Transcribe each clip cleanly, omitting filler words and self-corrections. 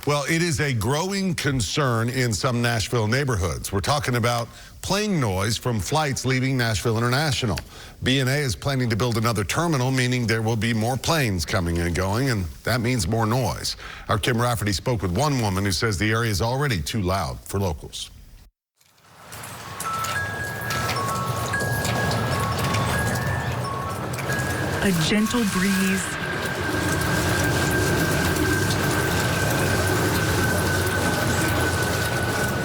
Well, it is a growing concern in some Nashville neighborhoods. We're talking about plane noise from flights leaving Nashville International. B&A is planning to build another terminal, meaning there will be more planes coming and going, and that means more noise. Our Kim Rafferty spoke with one woman who says the area is already too loud for locals. A gentle breeze,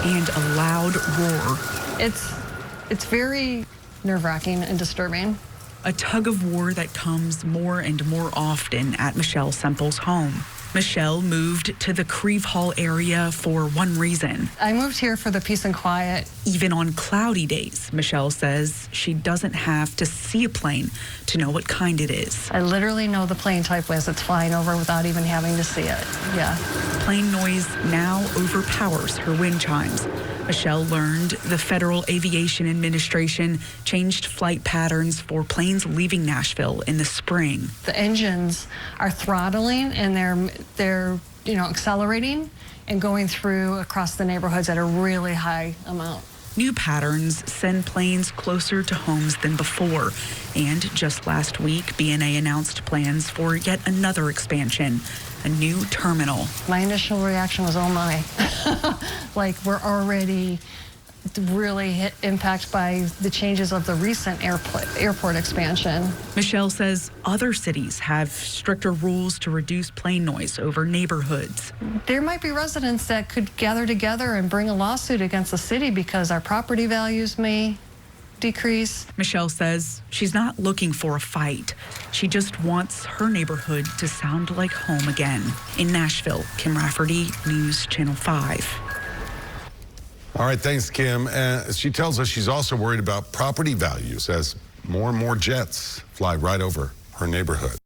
and a loud roar. It's very nerve-wracking and disturbing. A tug of war that comes more and more often at Michelle Semple's home. Michelle moved to the Crieve Hall area for one reason. I moved here for the peace and quiet. Even on cloudy days, Michelle says she doesn't have to see a plane to know what kind it is. I literally know the plane type as it's flying over without even having to see it. Yeah. Plane noise now overpowers her wind chimes. Michelle learned the Federal Aviation Administration changed flight patterns for planes leaving Nashville in the spring. The engines are throttling and they're accelerating and going through across the neighborhoods at a really high amount. New patterns send planes closer to homes than before. And just last week, B&A announced plans for yet another expansion, a new terminal. My initial reaction was, oh my, like we're already really impacted by the changes of the recent airport expansion. Michelle says other cities have stricter rules to reduce plane noise over neighborhoods. There might be residents that could gather together and bring a lawsuit against the city because our property values may decrease. Michelle says she's not looking for a fight. She just wants her neighborhood to sound like home again. In Nashville, Kim Rafferty, News Channel 5. All right, thanks, Kim. She tells us she's also worried about property values as more and more jets fly right over her neighborhood.